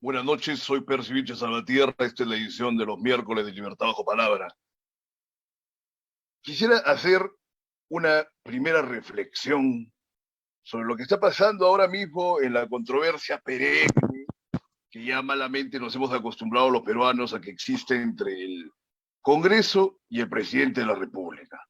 Buenas noches, soy Percy Vilches Salvatierra. Esta es la edición de los miércoles de Libertad Bajo Palabra. Quisiera hacer una primera reflexión sobre lo que está pasando ahora mismo en la controversia perenne que ya malamente nos hemos acostumbrado los peruanos a que existe entre el Congreso y el presidente de la República.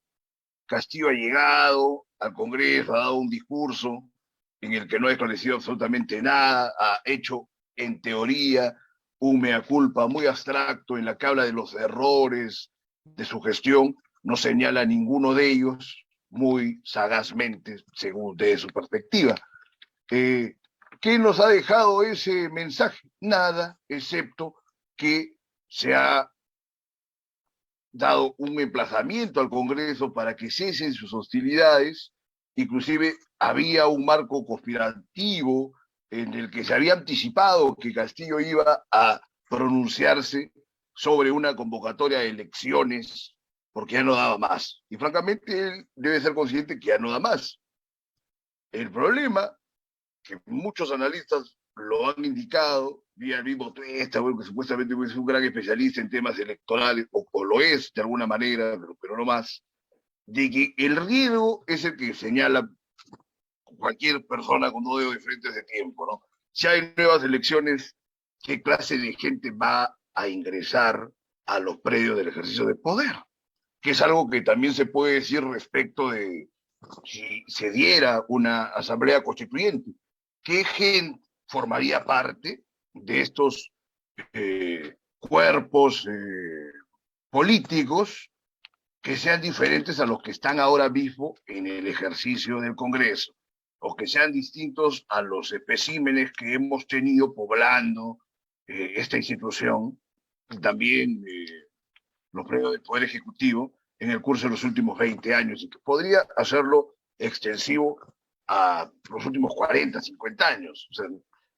Castillo ha llegado al Congreso, ha dado un discurso en el que no ha esclarecido absolutamente nada, ha hecho en teoría un mea culpa muy abstracto en la que habla de los errores de su gestión, no señala ninguno de ellos muy sagazmente según de su perspectiva. ¿Qué nos ha dejado ese mensaje? Nada, excepto que se ha dado un emplazamiento al Congreso para que cesen sus hostilidades. Inclusive había un marco conspirativo en el que se había anticipado que Castillo iba a pronunciarse sobre una convocatoria de elecciones porque ya no daba más. Y francamente él debe ser consciente que ya no da más. El problema, que muchos analistas lo han indicado, vía el mismo Tuesta, bueno, que supuestamente es un gran especialista en temas electorales, o lo es de alguna manera, pero no más, de que el riesgo es el que señala cualquier persona con un dedo de frente hace tiempo, ¿no? Si hay nuevas elecciones, ¿qué clase de gente va a ingresar a los predios del ejercicio de poder? Que es algo que también se puede decir respecto de si se diera una asamblea constituyente. ¿Qué gente formaría parte de estos cuerpos políticos que sean diferentes a los que están ahora mismo en el ejercicio del Congreso, o que sean distintos a los especímenes que hemos tenido poblando esta institución, y también los premios del Poder Ejecutivo en el curso de los últimos 20 años, y que podría hacerlo extensivo a los últimos 40, 50 años? O sea,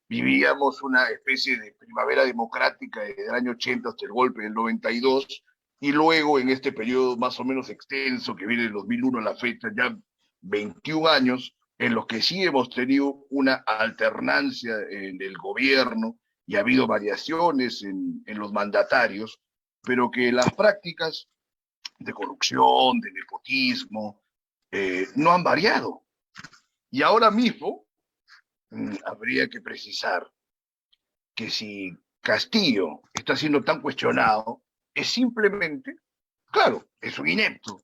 vivíamos una especie de primavera democrática desde el año 80 hasta el golpe del 92, y luego en este periodo más o menos extenso que viene del 2001 a la fecha, ya 21 años, en los que sí hemos tenido una alternancia en el gobierno y ha habido variaciones en los mandatarios, pero que las prácticas de corrupción, de nepotismo, no han variado. Y ahora mismo habría que precisar que si Castillo está siendo tan cuestionado, es simplemente, claro, es un inepto,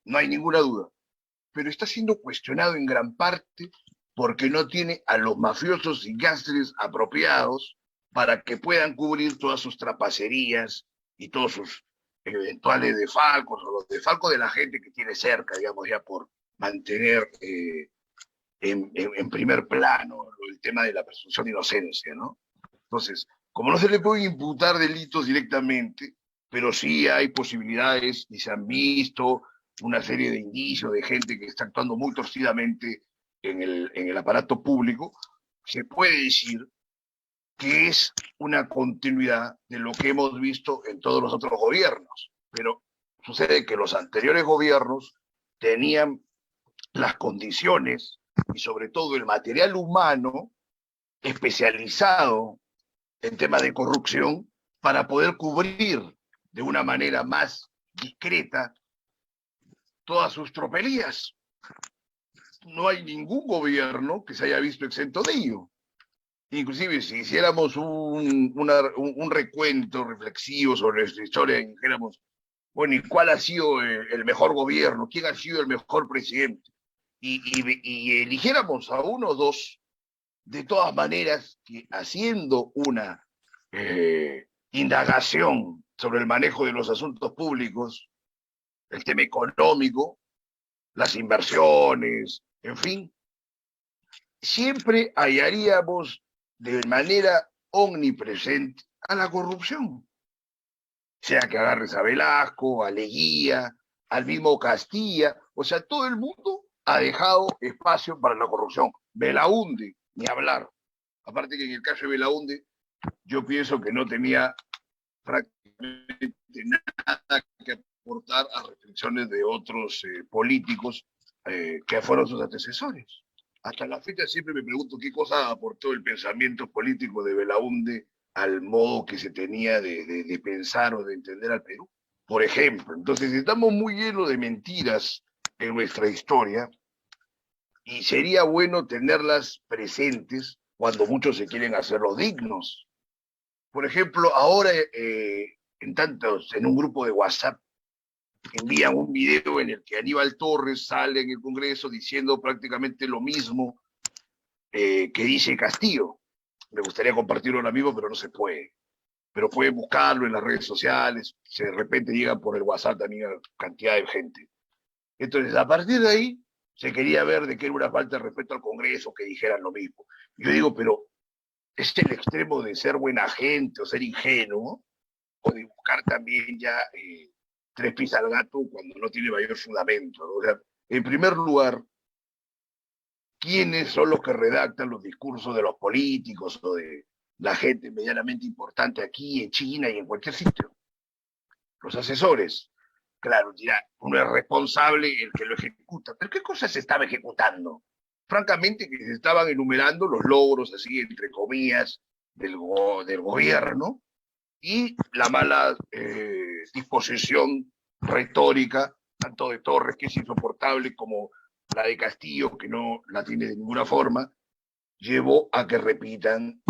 no hay ninguna duda, pero está siendo cuestionado en gran parte porque no tiene a los mafiosos y gánsteres apropiados para que puedan cubrir todas sus trapacerías y todos sus eventuales defalcos o los defalcos de la gente que tiene cerca, digamos, ya por mantener en primer plano el tema de la presunción de inocencia, ¿no? Entonces, como no se le pueden imputar delitos directamente, pero sí hay posibilidades y se han visto una serie de indicios de gente que está actuando muy torcidamente en el aparato público, se puede decir que es una continuidad de lo que hemos visto en todos los otros gobiernos. Pero sucede que los anteriores gobiernos tenían las condiciones y sobre todo el material humano especializado en temas de corrupción para poder cubrir de una manera más discreta todas sus tropelías. No hay ningún gobierno que se haya visto exento de ello. Inclusive si hiciéramos un recuento reflexivo sobre nuestra historia y dijéramos, bueno, ¿y cuál ha sido el mejor gobierno? ¿Quién ha sido el mejor presidente? Y eligiéramos a uno o dos, de todas maneras, que haciendo una indagación sobre el manejo de los asuntos públicos, el tema económico, las inversiones, en fin, siempre hallaríamos de manera omnipresente a la corrupción. Sea que agarres a Velasco, a Leguía, al mismo Castilla, o sea, todo el mundo ha dejado espacio para la corrupción. Belaúnde, ni hablar. Aparte que en el caso de Belaúnde, yo pienso que no tenía prácticamente nada que aportar a reflexiones de otros políticos que fueron sus antecesores. Hasta la fecha siempre me pregunto qué cosa aportó el pensamiento político de Belaúnde al modo que se tenía de pensar o de entender al Perú. Por ejemplo, entonces estamos muy llenos de mentiras en nuestra historia y sería bueno tenerlas presentes cuando muchos se quieren hacer los dignos. Por ejemplo, ahora en un grupo de WhatsApp envían un video en el que Aníbal Torres sale en el Congreso diciendo prácticamente lo mismo que dice Castillo. Me gustaría compartirlo ahora mismo, pero no se puede. Pero pueden buscarlo en las redes sociales, de repente llegan por el WhatsApp también a cantidad de gente. Entonces, a partir de ahí, se quería ver de que era una falta de respeto al Congreso que dijeran lo mismo. Yo digo, pero es el extremo de ser buena gente o ser ingenuo, o de buscar también ya tres pies al gato cuando no tiene mayor fundamento, ¿no? O sea, en primer lugar, ¿quiénes son los que redactan los discursos de los políticos o de la gente medianamente importante aquí en China y en cualquier sitio? Los asesores. Claro, dirá, uno es responsable el que lo ejecuta, pero ¿qué cosas se estaba ejecutando? Francamente que se estaban enumerando los logros, así, entre comillas, del gobierno, y la mala disposición retórica, tanto de Torres, que es insoportable, como la de Castillo, que no la tiene de ninguna forma, llevó a que repitan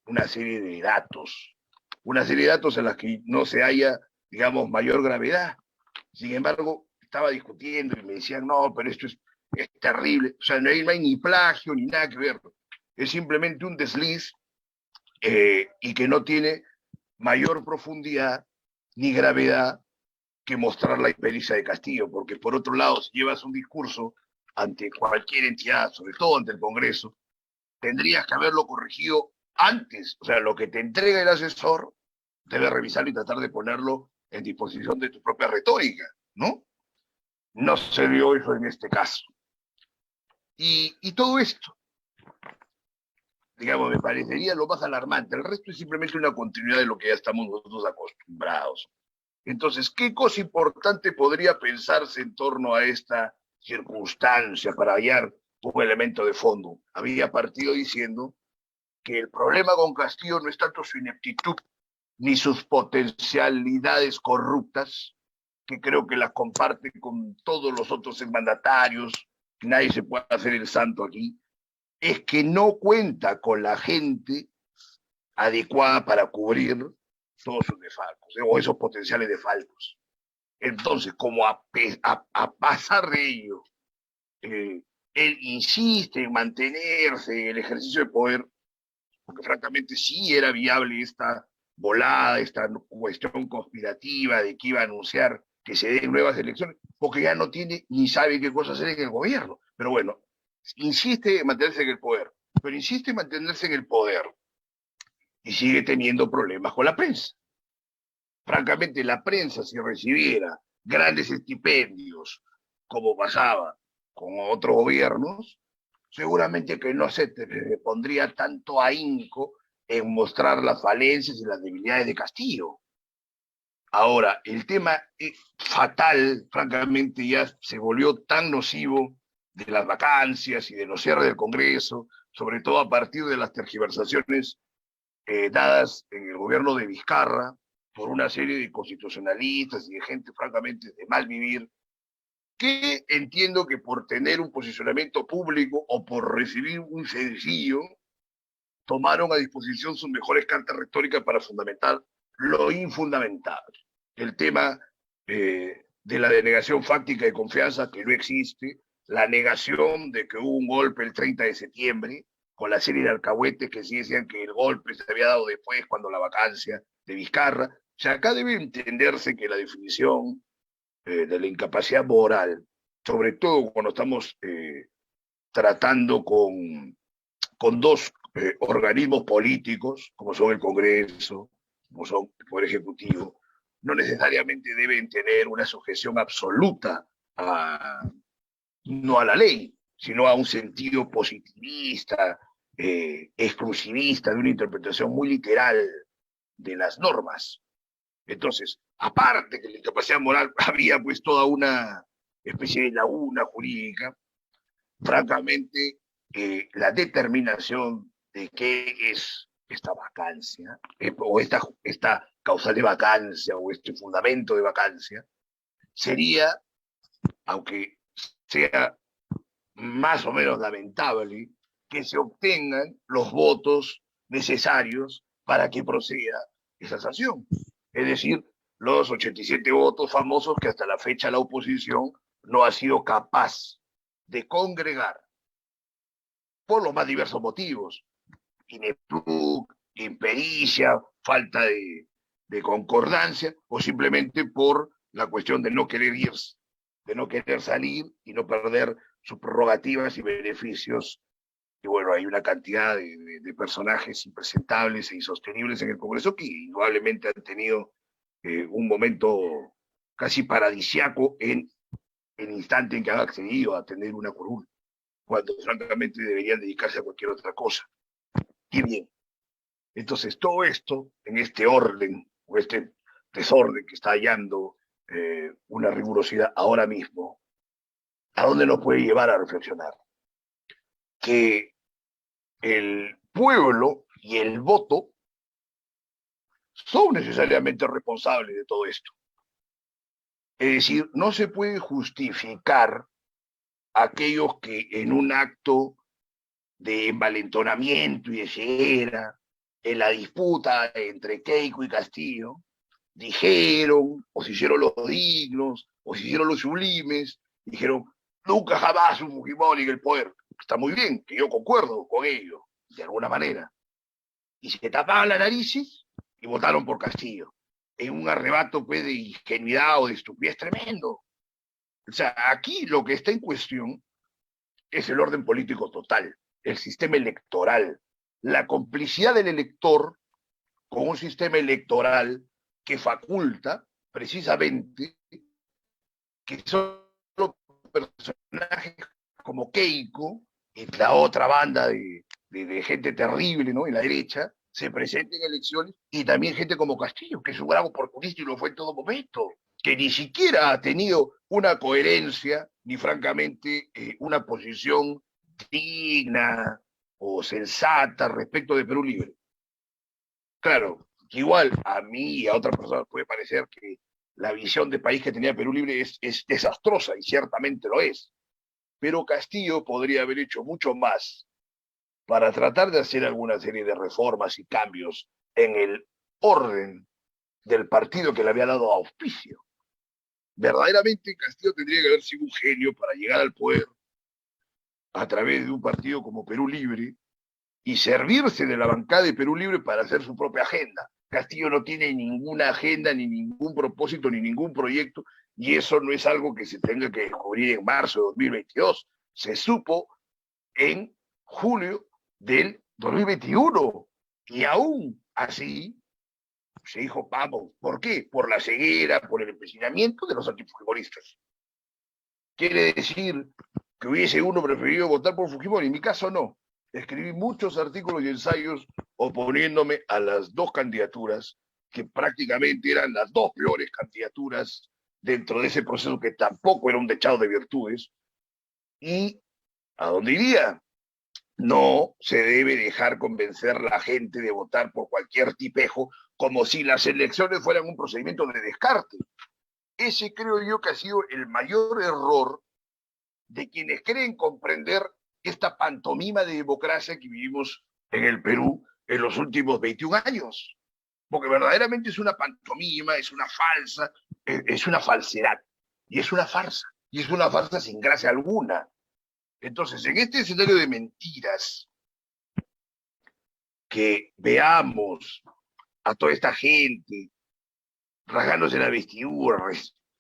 una serie de datos en las que no se haya, digamos, mayor gravedad. Sin embargo, estaba discutiendo y me decían, no, pero esto es terrible, o sea, no hay ni plagio ni nada que ver, es simplemente un desliz y que no tiene mayor profundidad ni gravedad que mostrar la impericia de Castillo, porque por otro lado, si llevas un discurso ante cualquier entidad, sobre todo ante el Congreso, tendrías que haberlo corregido antes, o sea, lo que te entrega el asesor, debes revisarlo y tratar de ponerlo en disposición de tu propia retórica, ¿no? No se dio eso en este caso. Y todo esto, digamos, me parecería lo más alarmante. El resto es simplemente una continuidad de lo que ya estamos nosotros acostumbrados. Entonces, ¿qué cosa importante podría pensarse en torno a esta circunstancia para hallar un elemento de fondo? Había partido diciendo que el problema con Castillo no es tanto su ineptitud ni sus potencialidades corruptas, que creo que las comparte con todos los otros mandatarios, nadie se puede hacer el santo aquí, es que no cuenta con la gente adecuada para cubrir todos sus desfalcos o esos potenciales desfalcos. Entonces, como a pasar de ello, él insiste en mantenerse en el ejercicio de poder, porque francamente sí era viable esta volada, esta cuestión conspirativa de que iba a anunciar que se den nuevas elecciones, porque ya no tiene ni sabe qué cosa hacer en el gobierno. Pero bueno, insiste en mantenerse en el poder, pero insiste en mantenerse en el poder y sigue teniendo problemas con la prensa. Francamente, la prensa, si recibiera grandes estipendios, como pasaba con otros gobiernos, seguramente que no se pondría tanto ahínco en mostrar las falencias y las debilidades de Castillo. Ahora, el tema fatal, francamente, ya se volvió tan nocivo de las vacancias y de los cierres del Congreso, sobre todo a partir de las tergiversaciones dadas en el gobierno de Vizcarra por una serie de constitucionalistas y de gente, francamente, de mal vivir, que entiendo que por tener un posicionamiento público o por recibir un sencillo, tomaron a disposición sus mejores cartas retóricas para fundamentar lo infundamentable. El tema de la denegación fáctica de confianza, que no existe, la negación de que hubo un golpe el 30 de septiembre, con la serie de alcahuetes que sí decían que el golpe se había dado después, cuando la vacancia de Vizcarra. O sea, acá debe entenderse que la definición de la incapacidad moral sobre todo cuando estamos tratando con dos organismos políticos, como son el Congreso, como son el Poder Ejecutivo, no necesariamente deben tener una sujeción absoluta no a la ley, sino a un sentido positivista, exclusivista, de una interpretación muy literal de las normas. Entonces, aparte que la incapacidad moral había pues toda una especie de laguna jurídica, francamente, la determinación de qué es esta vacancia, o esta causal de vacancia, o este fundamento de vacancia, sería, aunque sea más o menos lamentable, que se obtengan los votos necesarios para que proceda esa sanción. Es decir, los 87 votos famosos que hasta la fecha la oposición no ha sido capaz de congregar por los más diversos motivos: ineptitud, impericia, falta de concordancia, o simplemente por la cuestión de no querer irse, de no querer salir y no perder sus prerrogativas y beneficios. Y bueno, hay una cantidad de personajes impresentables e insostenibles en el Congreso que indudablemente han tenido un momento casi paradisiaco en el instante en que han accedido a tener una curul, cuando francamente deberían dedicarse a cualquier otra cosa. Y bien, entonces todo esto, en este orden, o este desorden que está hallando una rigurosidad ahora mismo, ¿a dónde nos puede llevar a reflexionar? Que el pueblo y el voto son necesariamente responsables de todo esto. Es decir, no se puede justificar a aquellos que en un acto de envalentonamiento y de ceguera, en la disputa entre Keiko y Castillo, dijeron, o se hicieron los dignos, o se hicieron los sublimes, dijeron: nunca jamás un Fujimori en el poder. Está muy bien, que yo concuerdo con ello, de alguna manera. Y se tapaban las narices y votaron por Castillo, en un arrebato pues, de ingenuidad o de estupidez tremendo. O sea, aquí lo que está en cuestión es el orden político total, el sistema electoral, la complicidad del elector con un sistema electoral que faculta precisamente que solo personajes como Keiko y la otra banda de gente terrible, ¿no?, en la derecha, se presenten en elecciones, y también gente como Castillo, que es un gran oportunista y lo fue en todo momento, que ni siquiera ha tenido una coherencia, ni francamente una posición digna o sensata respecto de Perú Libre. Claro, igual a mí y a otras personas puede parecer que la visión de país que tenía Perú Libre es desastrosa, y ciertamente lo es. Pero Castillo podría haber hecho mucho más para tratar de hacer alguna serie de reformas y cambios en el orden del partido que le había dado auspicio. Verdaderamente Castillo tendría que haber sido un genio para llegar al poder a través de un partido como Perú Libre y servirse de la bancada de Perú Libre para hacer su propia agenda. Castillo no tiene ninguna agenda, ni ningún propósito, ni ningún proyecto, y eso no es algo que se tenga que descubrir en marzo de 2022. Se supo en julio del 2021, y aún así se dijo: vamos. ¿Por qué? Por la ceguera, por el empecinamiento de los antifujimoristas. Quiere decir que hubiese uno preferido votar por Fujimori. En mi caso no. Escribí muchos artículos y ensayos oponiéndome a las dos candidaturas, que prácticamente eran las dos peores candidaturas dentro de ese proceso, que tampoco era un dechado de virtudes. ¿Y a dónde iría? No se debe dejar convencer la gente de votar por cualquier tipejo, como si las elecciones fueran un procedimiento de descarte. Ese creo yo que ha sido el mayor error de quienes creen comprender esta pantomima de democracia que vivimos en el Perú en los últimos 21 años. Porque verdaderamente es una pantomima, es una falsa, es una falsedad, y es una farsa, y es una farsa sin gracia alguna. Entonces, en este escenario de mentiras, que veamos a toda esta gente rasgándose la vestidura,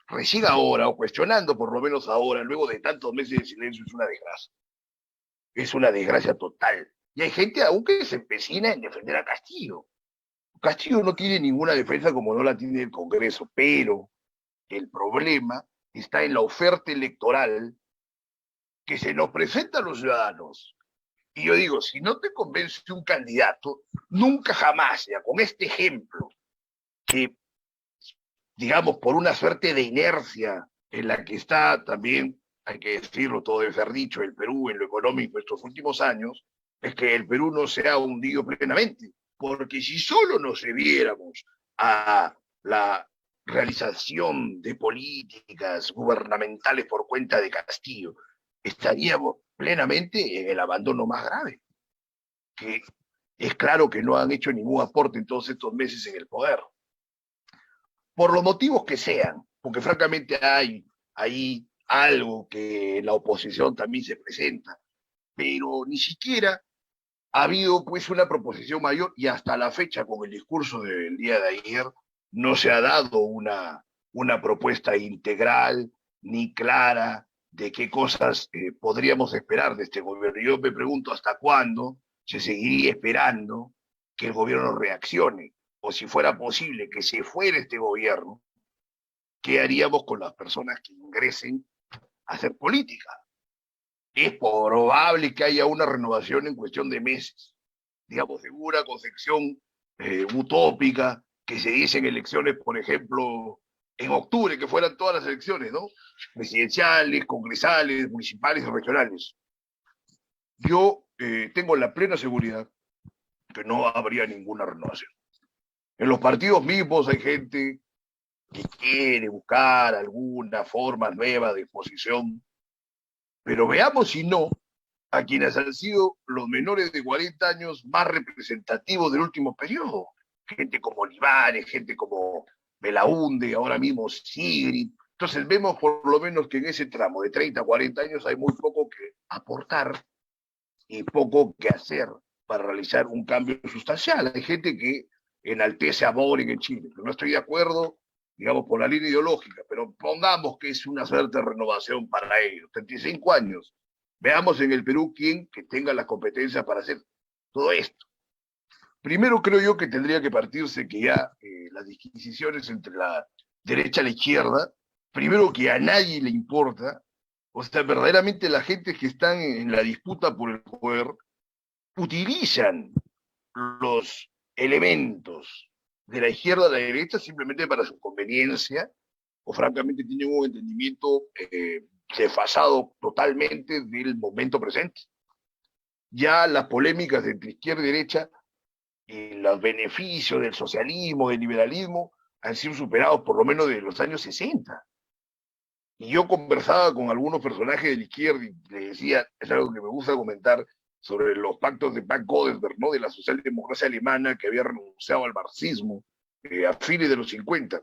recién ahora, o cuestionando por lo menos ahora, luego de tantos meses de silencio, es una desgracia. Es una desgracia total. Y hay gente aún que se empecina en defender a Castillo. Castillo no tiene ninguna defensa como no la tiene el Congreso, pero el problema está en la oferta electoral que se nos presenta a los ciudadanos. Y yo digo, si no te convence un candidato, nunca jamás, ya con este ejemplo, que digamos por una suerte de inercia en la que está también, hay que decirlo, todo debe ser dicho, el Perú en lo económico estos últimos años, es que el Perú no se ha hundido plenamente. Porque si solo nos debiéramos a la realización de políticas gubernamentales por cuenta de Castillo, estaríamos plenamente en el abandono más grave, que es claro que no han hecho ningún aporte en todos estos meses en el poder. Por los motivos que sean, porque francamente hay algo que la oposición también se presenta, pero ni siquiera ha habido pues una proposición mayor y hasta la fecha con el discurso del día de ayer no se ha dado una propuesta integral ni clara de qué cosas podríamos esperar de este gobierno. Yo me pregunto hasta cuándo se seguiría esperando que el gobierno reaccione, o si fuera posible que se fuera este gobierno, ¿qué haríamos con las personas que ingresen a hacer política? Es probable que haya una renovación en cuestión de meses, digamos, de una concepción utópica, que se diesen elecciones, por ejemplo, en octubre, que fueran todas las elecciones, ¿no? Presidenciales, congresales, municipales y regionales. Yo tengo la plena seguridad que no habría ninguna renovación. En los partidos mismos hay gente que quiere buscar alguna forma nueva de exposición, pero veamos si no a quienes han sido los menores de 40 años más representativos del último periodo. Gente como Olivares, gente como Belaunde, ahora mismo Sigrid. Entonces vemos por lo menos que en ese tramo de 30 a 40 años hay muy poco que aportar y poco que hacer para realizar un cambio sustancial. Hay gente que enaltece a Boric en Chile, pero no estoy de acuerdo, digamos, por la línea ideológica, pero pongamos que es una suerte de renovación para ellos, 35 años. Veamos en el Perú quién que tenga la competencia para hacer todo esto. Primero creo yo que tendría que partirse que ya las disquisiciones entre la derecha y la izquierda, primero que a nadie le importa, o sea, verdaderamente la gente que están en la disputa por el poder utilizan los elementos de la izquierda a la derecha simplemente para su conveniencia, o francamente tienen un entendimiento desfasado totalmente del momento presente. Ya las polémicas entre izquierda y derecha y los beneficios del socialismo, del liberalismo, han sido superados por lo menos de los años 60. Y yo conversaba con algunos personajes de la izquierda y les decía, es algo que me gusta comentar, sobre los pactos de Pax-Godesberg, ¿no? De la socialdemocracia alemana que había renunciado al marxismo a fines de los 50.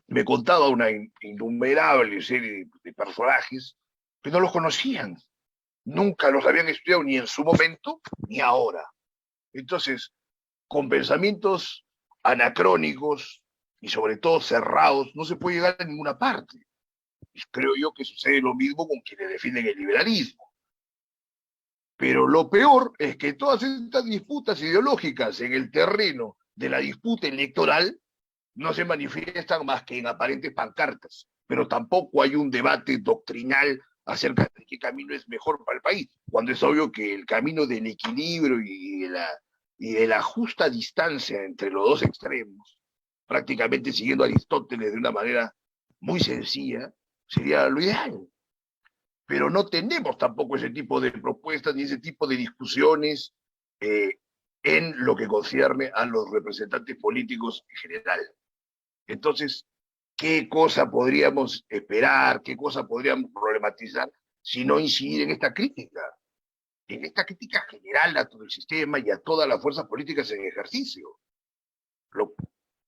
Me contaba una innumerable serie de personajes que no los conocían, nunca los habían estudiado ni en su momento ni ahora. Entonces, con pensamientos anacrónicos y sobre todo cerrados, no se puede llegar a ninguna parte. Y creo yo que sucede lo mismo con quienes defienden el liberalismo. Pero lo peor es que todas estas disputas ideológicas en el terreno de la disputa electoral no se manifiestan más que en aparentes pancartas, pero tampoco hay un debate doctrinal acerca de qué camino es mejor para el país, cuando es obvio que el camino del equilibrio y de la justa distancia entre los dos extremos, prácticamente siguiendo a Aristóteles de una manera muy sencilla, sería lo ideal. Pero no tenemos tampoco ese tipo de propuestas ni ese tipo de discusiones en lo que concierne a los representantes políticos en general. Entonces, ¿qué cosa podríamos esperar? ¿Qué cosa podríamos problematizar si no incidir en esta crítica general a todo el sistema y a todas las fuerzas políticas en ejercicio? Lo,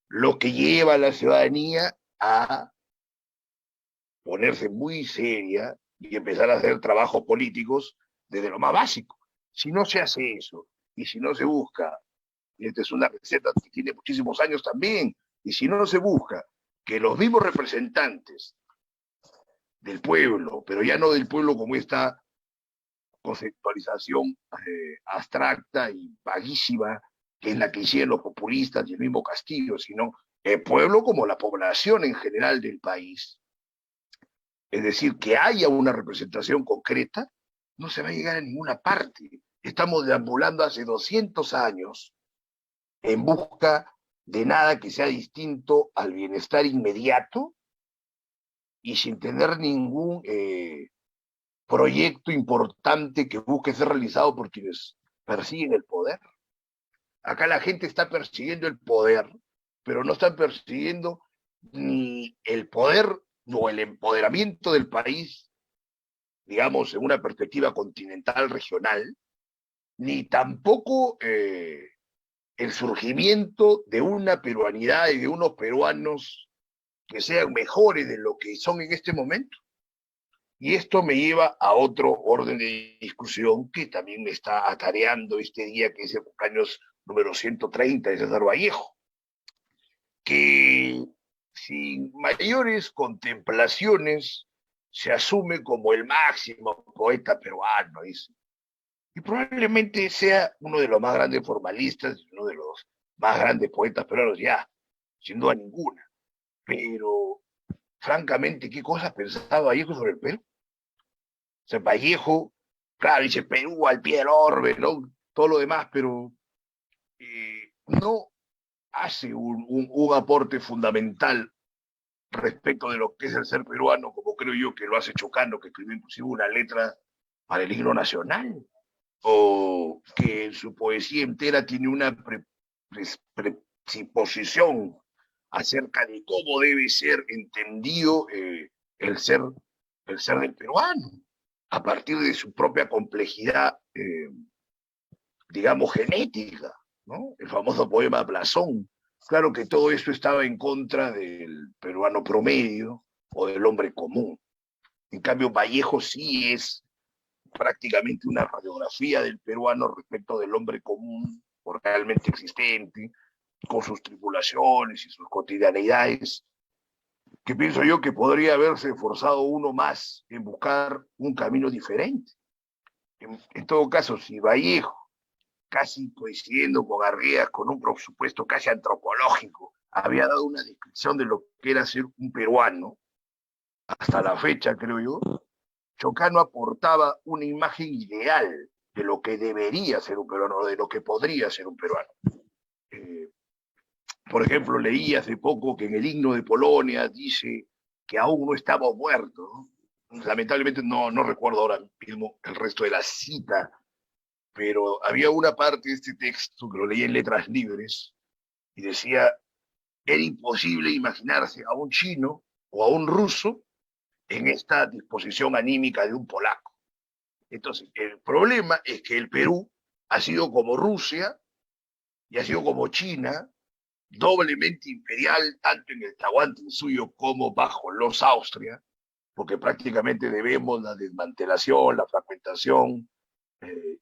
lo que lleva a la ciudadanía a ponerse muy seria y empezar a hacer trabajos políticos desde lo más básico. Si no se hace eso, y si no se busca, y esta es una receta que tiene muchísimos años también, y si no se busca que los mismos representantes del pueblo, pero ya no del pueblo como esta conceptualización abstracta y vaguísima que es la que hicieron los populistas y el mismo Castillo, sino el pueblo como la población en general del país. Es decir, que haya una representación concreta, no se va a llegar a ninguna parte. Estamos deambulando hace 200 años en busca de nada que sea distinto al bienestar inmediato y sin tener ningún proyecto importante que busque ser realizado por quienes persiguen el poder. Acá la gente está persiguiendo el poder, pero no están persiguiendo ni el poder o el empoderamiento del país, digamos, en una perspectiva continental, regional, ni tampoco el surgimiento de una peruanidad y de unos peruanos que sean mejores de lo que son en este momento. Y esto me lleva a otro orden de discusión que también me está atareando este día, que es el cumpleaños número 130 de César Vallejo, que sin mayores contemplaciones se asume como el máximo poeta peruano, dice. Y probablemente sea uno de los más grandes formalistas, uno de los más grandes poetas peruanos ya, sin duda ninguna. Pero, francamente, ¿qué cosas pensaba Vallejo sobre el Perú? O sea, Vallejo, claro, dice Perú al pie del orbe, ¿no? Todo lo demás, pero no hace un aporte fundamental respecto de lo que es el ser peruano, como creo yo que lo hace Chocano, que escribió inclusive una letra para el himno nacional, o que en su poesía entera tiene una preposición acerca de cómo debe ser entendido el ser del peruano, a partir de su propia complejidad, digamos, genética, ¿no? El famoso poema Blasón. Claro que todo esto estaba en contra del peruano promedio o del hombre común. En cambio, Vallejo sí es prácticamente una radiografía del peruano respecto del hombre común o realmente existente, con sus tribulaciones y sus cotidianidades, que pienso yo que podría haberse esforzado uno más en buscar un camino diferente. En todo caso, si Vallejo, casi coincidiendo con Arguedas, con un presupuesto casi antropológico, había dado una descripción de lo que era ser un peruano, hasta la fecha, creo yo, Chocano aportaba una imagen ideal de lo que debería ser un peruano, de lo que podría ser un peruano. Por ejemplo, leí hace poco que en el himno de Polonia dice que aún no estamos muertos, ¿no? Lamentablemente no recuerdo ahora mismo el resto de la cita, pero había una parte de este texto que lo leí en letras libres y decía, era imposible imaginarse a un chino o a un ruso en esta disposición anímica de un polaco. Entonces, el problema es que el Perú ha sido como Rusia y ha sido como China, doblemente imperial, tanto en el Tahuantinsuyo como bajo los Austria, porque prácticamente debemos la desmantelación, la fragmentación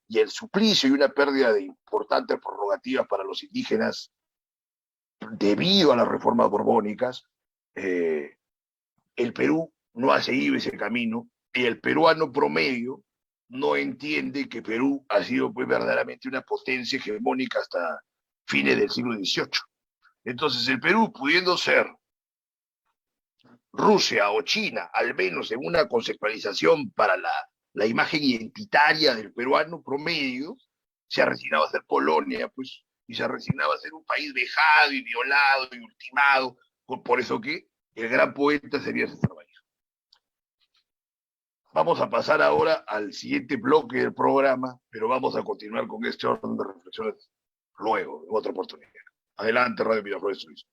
y el suplicio y una pérdida de importantes prerrogativas para los indígenas debido a las reformas borbónicas. El Perú no ha seguido ese camino y el peruano promedio no entiende que Perú ha sido pues verdaderamente una potencia hegemónica hasta fines del siglo XVIII. Entonces el Perú, pudiendo ser Rusia o China, al menos en una conceptualización para la imagen identitaria del peruano promedio, se ha resignado a ser Polonia, pues, y se ha resignado a ser un país vejado y violado y ultimado, por eso que el gran poeta sería César Vallejo. Vamos a pasar ahora al siguiente bloque del programa, pero vamos a continuar con este orden de reflexiones luego, en otra oportunidad. Adelante, Radio Miraflores Suizo.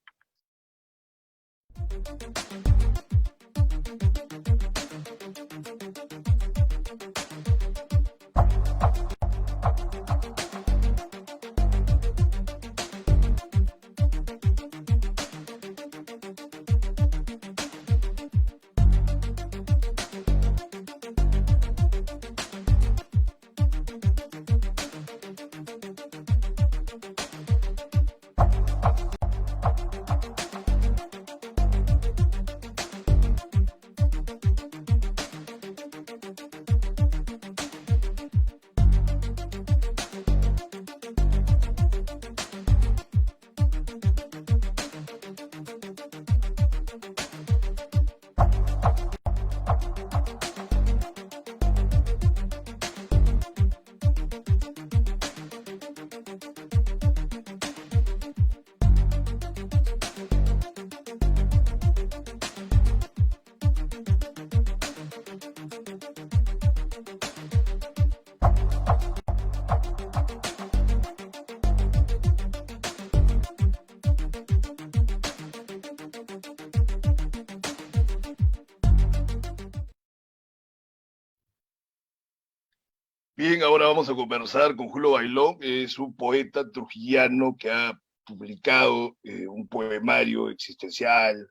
Bien, ahora vamos a conversar con Julio Bailón, es un poeta trujillano que ha publicado un poemario existencial,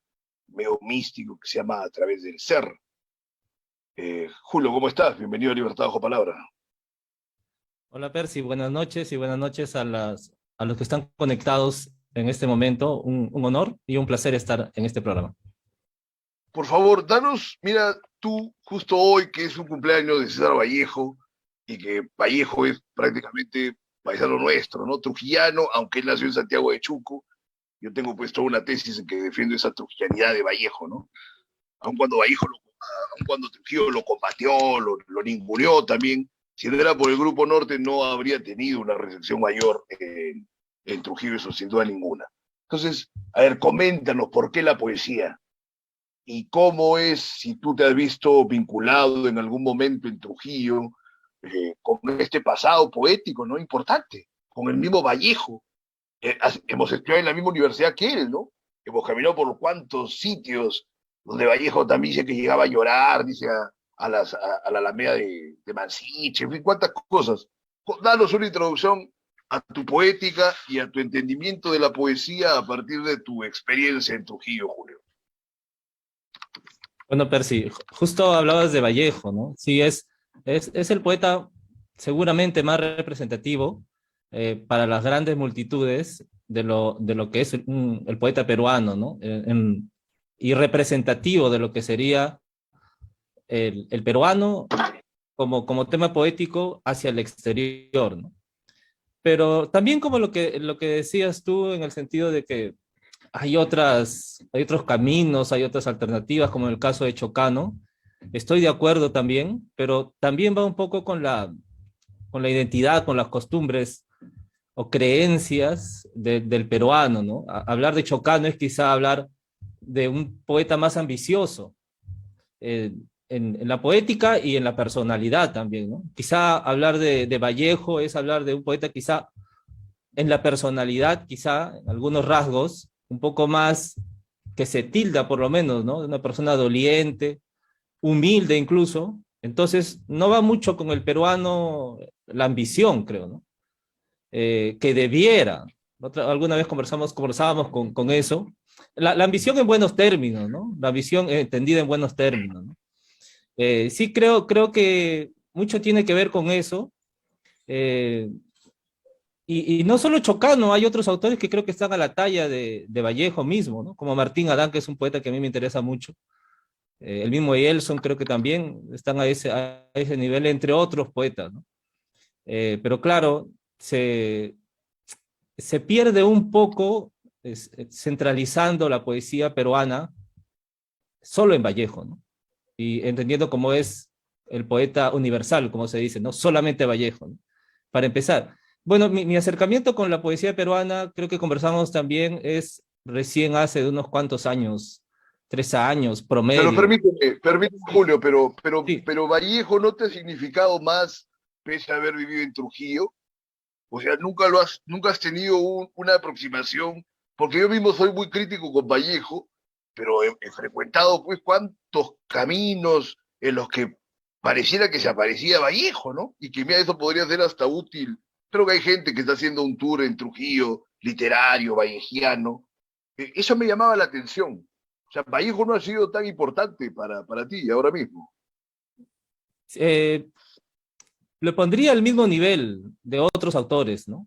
medio místico, que se llama A través del ser. Julio, ¿cómo estás? Bienvenido a Libertad Bajo Palabra. Hola Percy, buenas noches y buenas noches a los que están conectados en este momento. Un honor y un placer estar en este programa. Por favor, danos, mira, tú justo hoy, que es un cumpleaños de César Vallejo, y que Vallejo es prácticamente paisano nuestro, ¿no? Trujillano, aunque él nació en Santiago de Chuco. Yo tengo puesto una tesis en que defiendo esa trujillanidad de Vallejo, ¿no? Aun cuando aun cuando Trujillo lo combatió, lo ninguneó también, si no era por el Grupo Norte no habría tenido una recepción mayor en Trujillo, eso sin duda ninguna. Entonces, a ver, coméntanos por qué la poesía y cómo es, si tú te has visto vinculado en algún momento en Trujillo con este pasado poético, ¿no? Importante, con el mismo Vallejo. Hemos estudiado en la misma universidad que él, ¿no? Hemos caminado por cuantos sitios donde Vallejo también dice que llegaba a llorar, dice a la Alameda de Mansiche, en fin, cuántas cosas. Danos una introducción a tu poética y a tu entendimiento de la poesía a partir de tu experiencia en Trujillo, Julio. Bueno, Percy, justo hablabas de Vallejo, ¿no? Sí, es el poeta seguramente más representativo para las grandes multitudes de lo que es el poeta peruano, ¿no? Y representativo de lo que sería el peruano como tema poético hacia el exterior, ¿no? Pero también como lo que decías tú en el sentido de que hay otros caminos, hay otras alternativas, como en el caso de Chocano. Estoy de acuerdo también, pero también va un poco con la identidad, con las costumbres o creencias del peruano, ¿no? Hablar de Chocano es quizá hablar de un poeta más ambicioso, eh, en la poética y en la personalidad también, ¿no? Quizá hablar de Vallejo es hablar de un poeta quizá en la personalidad, quizá, en algunos rasgos, un poco más que se tilda por lo menos, ¿no? De una persona doliente, humilde incluso. Entonces, no va mucho con el peruano la ambición, creo, ¿no? Que debiera. Alguna vez conversábamos con eso. La ambición en buenos términos, ¿no? La ambición entendida en buenos términos, ¿no? Sí, creo que mucho tiene que ver con eso. Eh, y no solo Chocano, hay otros autores que creo que están a la talla de Vallejo mismo, ¿no? Como Martín Adán, que es un poeta que a mí me interesa mucho. El mismo Elson creo que también están a ese nivel, entre otros poetas, ¿no? Pero claro, se pierde un poco centralizando la poesía peruana solo en Vallejo, ¿no? Y entendiendo cómo es el poeta universal, como se dice, no solamente Vallejo, ¿no? Para empezar. Bueno, mi acercamiento con la poesía peruana, creo que conversamos también, es recién hace de unos cuantos años, 3 años Pero promedio. permíteme, Julio, Sí, pero Vallejo no te ha significado más, pese a haber vivido en Trujillo. O sea, nunca has tenido una aproximación, porque yo mismo soy muy crítico con Vallejo, pero he frecuentado pues cuántos caminos en los que pareciera que se aparecía Vallejo, ¿no? Y que mira, eso podría ser hasta útil. Creo que hay gente que está haciendo un tour en Trujillo, literario, vallejiano. Eso me llamaba la atención. O sea, Vallejo no ha sido tan importante para ti ahora mismo. eh, lo pondría al mismo nivel de otros autores, ¿no?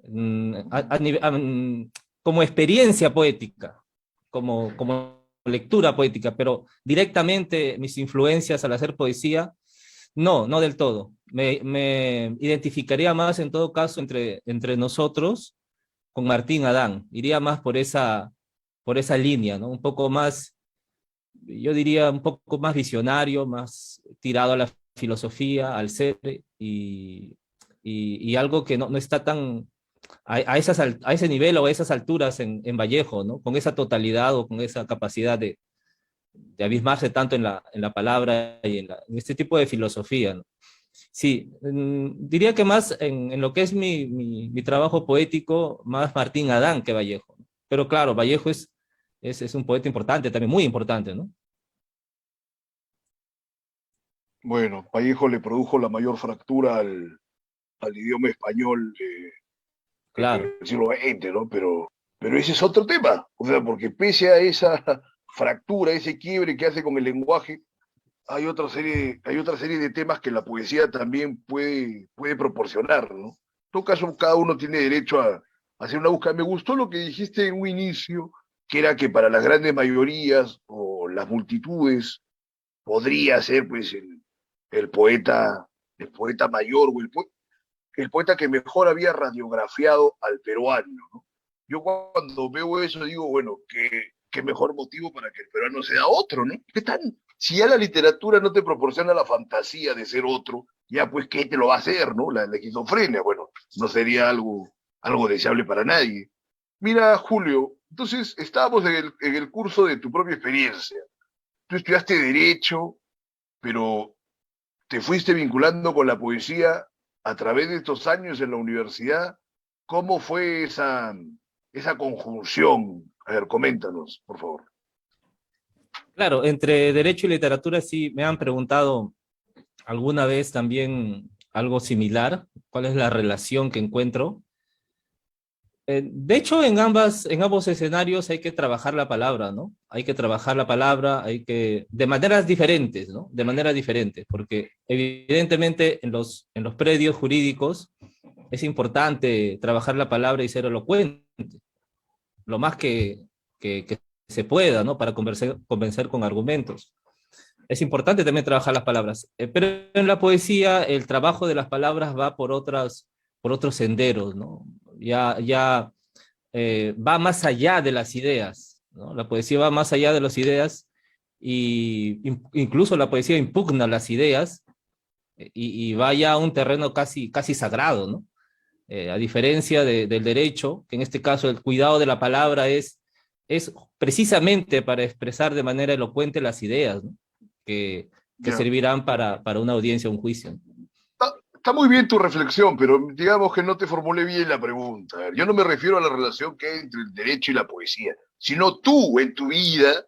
Mm, a nive- a- mm, Como experiencia poética, como lectura poética, pero directamente mis influencias al hacer poesía, no del todo. Me identificaría más en todo caso entre nosotros con Martín Adán. Iría más por esa línea, ¿no? Un poco más, yo diría, un poco más visionario, más tirado a la filosofía, al ser, y algo que no está tan a ese nivel o a esas alturas en Vallejo, ¿no? Con esa totalidad o con esa capacidad de abismarse tanto en la palabra y en este tipo de filosofía, ¿no? Sí, diría que más en lo que es mi trabajo poético, más Martín Adán que Vallejo. Pero claro, Vallejo es un poeta importante, también muy importante, ¿no? Bueno, Vallejo le produjo la mayor fractura al idioma español Claro, del siglo XX, ¿no? Pero ese es otro tema, o sea, porque pese a esa fractura, ese quiebre que hace con el lenguaje, hay otra serie de temas que la poesía también puede proporcionar, ¿no? En todo caso, cada uno tiene derecho a hacer una búsqueda. Me gustó lo que dijiste en un inicio, que era que para las grandes mayorías o las multitudes podría ser pues el poeta, el poeta mayor o el poeta que mejor había radiografiado al peruano, ¿no? Yo cuando veo eso digo, bueno, qué mejor motivo para que el peruano sea otro, ¿no? ¿Qué tan? Si ya la literatura no te proporciona la fantasía de ser otro, ya pues, ¿qué te lo va a hacer, no? La esquizofrenia, bueno, no sería algo deseable para nadie. Mira, Julio, entonces estábamos en el curso de tu propia experiencia. Tú estudiaste Derecho, pero te fuiste vinculando con la poesía a través de estos años en la universidad. ¿Cómo fue esa conjunción? A ver, coméntanos, por favor. claro, entre derecho y literatura sí me han preguntado alguna vez también algo similar, cuál es la relación que encuentro. De hecho, en ambos escenarios hay que trabajar la palabra, ¿no? Hay que trabajar la palabra, de maneras diferentes, ¿no? De maneras diferentes, porque evidentemente en los predios jurídicos es importante trabajar la palabra y ser elocuente, lo más que se pueda, ¿no? Para convencer con argumentos. Es importante también trabajar las palabras, pero en la poesía el trabajo de las palabras va por otros senderos, ¿no? Va más allá de las ideas, ¿no? La poesía va más allá de las ideas y incluso la poesía impugna las ideas y va ya a un terreno casi sagrado, ¿no? A diferencia del derecho, que en este caso el cuidado de la palabra es precisamente para expresar de manera elocuente las ideas, ¿no? Que Ya. servirán para una audiencia o un juicio. Está muy bien tu reflexión, pero digamos que no te formulé bien la pregunta. A ver, yo no me refiero a la relación que hay entre el derecho y la poesía, sino tú en tu vida,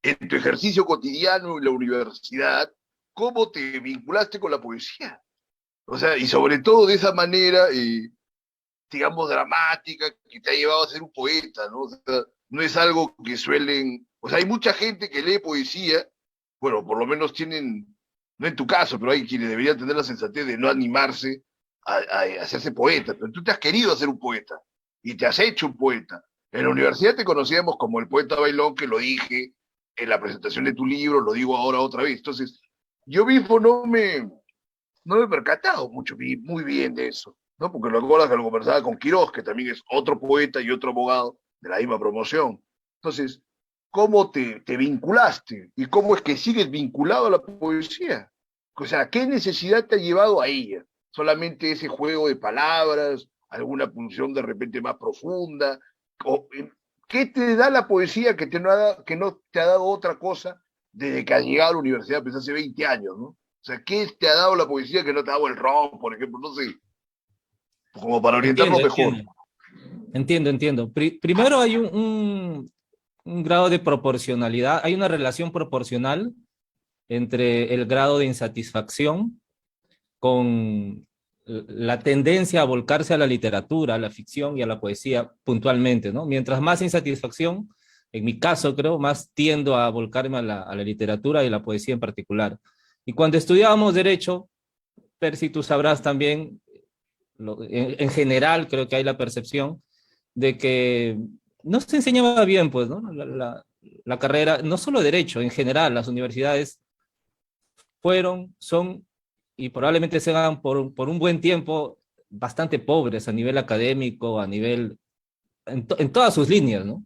en tu ejercicio cotidiano en la universidad, ¿cómo te vinculaste con la poesía? O sea, y sobre todo de esa manera, digamos, dramática que te ha llevado a ser un poeta, ¿no? O sea, no es algo que suelen, o sea, hay mucha gente que lee poesía, bueno, por lo menos tienen, no en tu caso, pero hay quienes deberían tener la sensatez de no animarse a hacerse poeta, pero tú te has querido hacer un poeta y te has hecho un poeta. En la universidad te conocíamos como el poeta bailón, que lo dije en la presentación de tu libro, lo digo ahora otra vez. Entonces, yo mismo no me he percatado muy bien de eso, ¿no? Porque lo acuerdas que lo conversaba con Quirós, que también es otro poeta y otro abogado de la misma promoción. Entonces, ¿cómo te vinculaste? ¿Y cómo es que sigues vinculado a la poesía? O sea, ¿qué necesidad te ha llevado a ella? ¿Solamente ese juego de palabras? ¿Alguna función de repente más profunda? ¿O, ¿qué te da la poesía que no te ha dado otra cosa desde que has llegado a la universidad, pues hace 20 años, ¿no? O sea, ¿qué te ha dado la poesía que no te ha dado el rock, por ejemplo? No sé, como para orientarnos Entiendo, mejor. entiendo, entiendo. Primero hay un grado de proporcionalidad, hay una relación proporcional entre el grado de insatisfacción con la tendencia a volcarse a la literatura, a la ficción y a la poesía puntualmente, ¿no? Mientras más insatisfacción, en mi caso creo, más tiendo a volcarme a la literatura y la poesía en particular. Y cuando estudiábamos derecho, Percy, tú sabrás también, en general creo que hay la percepción de que no se enseñaba bien, pues, ¿no? La carrera, no solo derecho, en general, las universidades son y probablemente sean por un buen tiempo bastante pobres a nivel académico, en todas sus líneas, ¿no?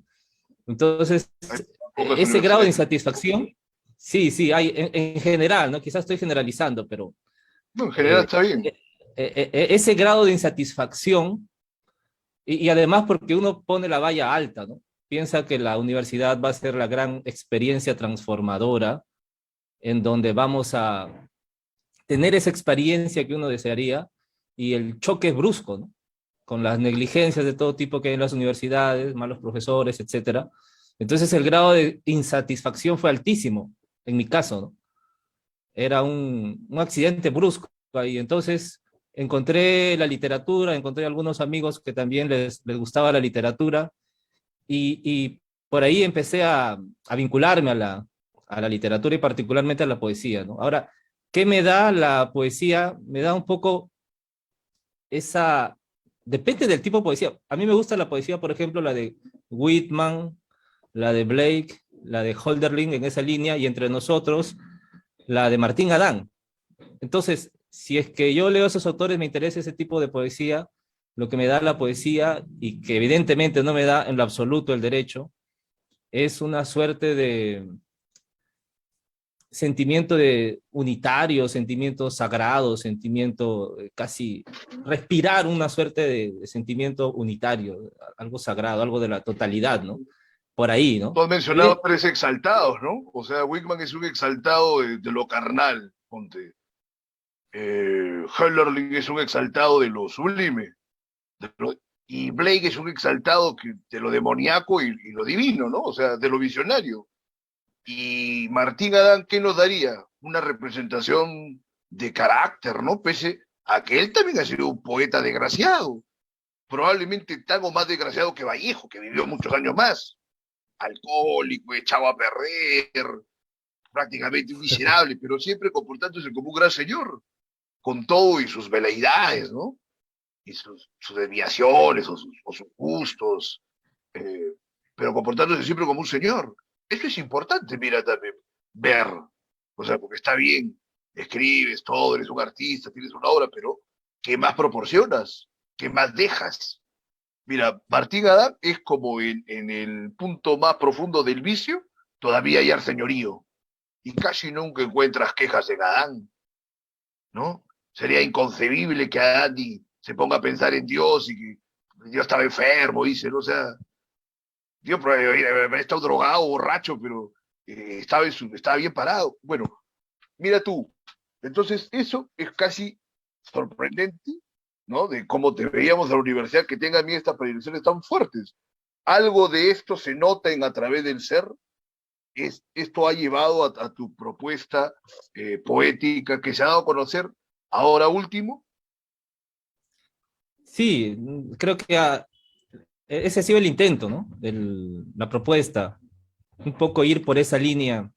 Entonces, Hay pocas ese grado de universidades. insatisfacción, sí, hay en general, ¿no? Quizás estoy generalizando, pero No, en general eh, está bien. ese grado de insatisfacción, y además porque uno pone la valla alta, ¿no? Piensa que la universidad va a ser la gran experiencia transformadora en donde vamos a tener esa experiencia que uno desearía y el choque es brusco, ¿no? Con las negligencias de todo tipo que hay en las universidades, malos profesores, etcétera. Entonces el grado de insatisfacción fue altísimo, en mi caso, ¿no? era un accidente brusco ahí. Entonces encontré la literatura, encontré algunos amigos que también les gustaba la literatura y por ahí empecé a vincularme a la literatura y particularmente a la poesía, ¿no? Ahora, ¿qué me da la poesía? Me da un poco esa... Depende del tipo de poesía. A mí me gusta la poesía, por ejemplo, la de Whitman, la de Blake, la de Hölderlin en esa línea, y entre nosotros, la de Martín Adán. Entonces, si es que yo leo esos autores, me interesa ese tipo de poesía, lo que me da la poesía, y que evidentemente no me da en lo absoluto el derecho, es una suerte de sentimiento de unitario, sentimiento sagrado, sentimiento casi respirar una suerte de sentimiento unitario, algo sagrado, algo de la totalidad, ¿no? Por ahí, Tú ¿no? has mencionado tres exaltados, ¿no? O sea, Wickman es un exaltado de lo carnal, ponte. Hölderlin es un exaltado de lo sublime. de lo- y Blake es un exaltado de lo demoníaco y lo divino, ¿no? O sea, de lo visionario. Y Martín Adán, ¿qué nos daría? Una representación de carácter, ¿no? Pese a que él también ha sido un poeta desgraciado, probablemente tan o más desgraciado que Vallejo, que vivió muchos años más, alcohólico, echado a perder, prácticamente un miserable, pero siempre comportándose como un gran señor, con todo y sus veleidades, ¿no? Y sus desviaciones o sus gustos, eh, pero comportándose siempre como un señor. Eso es importante, mira, también ver, o sea, porque está bien, escribes todo, eres un artista, tienes una obra, pero ¿qué más proporcionas? ¿Qué más dejas? Mira, Martín Adán es como en el punto más profundo del vicio, todavía hay señorío, y casi nunca encuentras quejas en Adán, ¿no? Sería inconcebible que Adán se ponga a pensar en Dios y que Dios estaba enfermo, dice, ¿no? O sea, Dios estado drogado, borracho, pero estaba bien parado. Bueno, mira tú. Entonces, eso es casi sorprendente, ¿no? De cómo te veíamos a la universidad que tengan bien estas predilecciones tan fuertes. Algo de esto se nota en A través del ser. Esto ha llevado a tu propuesta poética que se ha dado a conocer ahora último. Sí, creo que ese ha sido el intento, ¿no? La propuesta, un poco ir por esa línea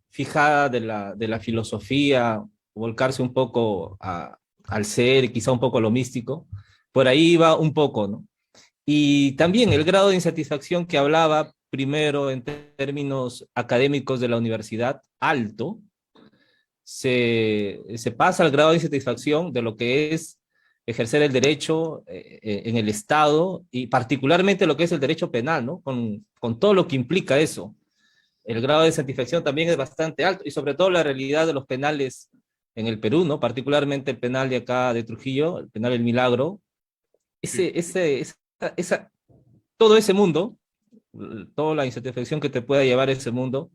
fijada de la filosofía, volcarse un poco al ser, quizá un poco a lo místico. Por ahí va un poco, ¿no? Y también el grado de insatisfacción que hablaba primero en términos académicos de la universidad, alto, se pasa al grado de insatisfacción de lo que es ejercer el derecho en el Estado y particularmente lo que es el derecho penal, ¿no? Con todo lo que implica eso. El grado de satisfacción también es bastante alto y sobre todo la realidad de los penales en el Perú, ¿no? Particularmente el penal de acá de Trujillo, el penal del Milagro. Sí. Esa, todo ese mundo, toda la insatisfacción que te pueda llevar ese mundo,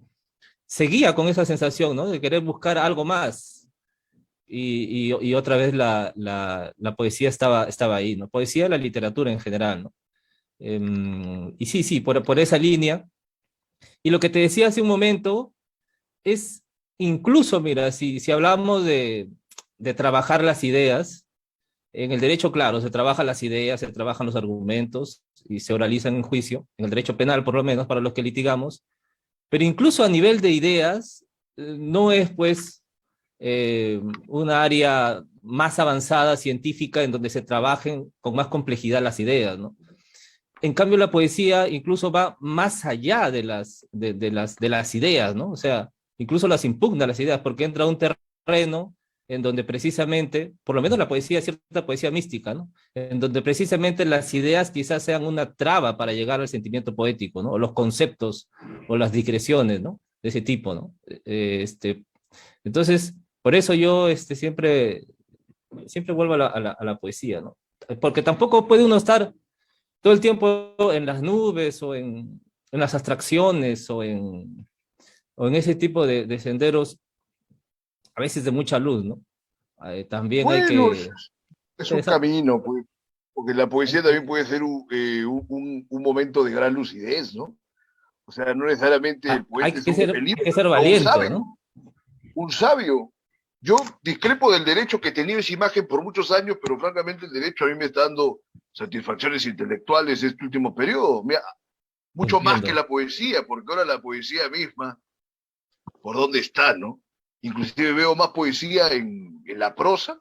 seguía con esa sensación, ¿no? De querer buscar algo más. Y otra vez la poesía estaba ahí, ¿no? Poesía, la literatura en general, ¿no? Y sí, sí, por esa línea. Y lo que te decía hace un momento es incluso, mira, si hablamos de trabajar las ideas, en el derecho, claro, se trabajan las ideas, se trabajan los argumentos y se oralizan en juicio, en el derecho penal por lo menos, para los que litigamos, pero incluso a nivel de ideas, no es pues una área más avanzada científica en donde se trabajen con más complejidad las ideas, ¿no? En cambio, la poesía incluso va más allá de las ideas, ¿no? O sea, incluso las impugna las ideas, porque entra a un terreno en donde precisamente, por lo menos la poesía, cierta poesía mística, ¿no? En donde precisamente las ideas quizás sean una traba para llegar al sentimiento poético, ¿no? O los conceptos o las digresiones, ¿no? De ese tipo, ¿no? Entonces, por eso yo siempre vuelvo a la poesía, ¿no? Porque tampoco puede uno estar todo el tiempo en las nubes o en las abstracciones o en ese tipo de senderos, a veces de mucha luz, ¿no? También hay Bueno, que... es un camino, pues, porque la poesía también puede ser un momento de gran lucidez, ¿no? O sea, no necesariamente el poeta es un hay feliz, que ser no un valiente, sabio. ¿no? un sabio. Yo discrepo del derecho que he tenido esa imagen por muchos años, pero francamente el derecho a mí me está dando satisfacciones intelectuales este último periodo. Mira, mucho más que Entiendo. la poesía, porque ahora la poesía misma, por dónde está, ¿no? Inclusive veo más poesía en la prosa,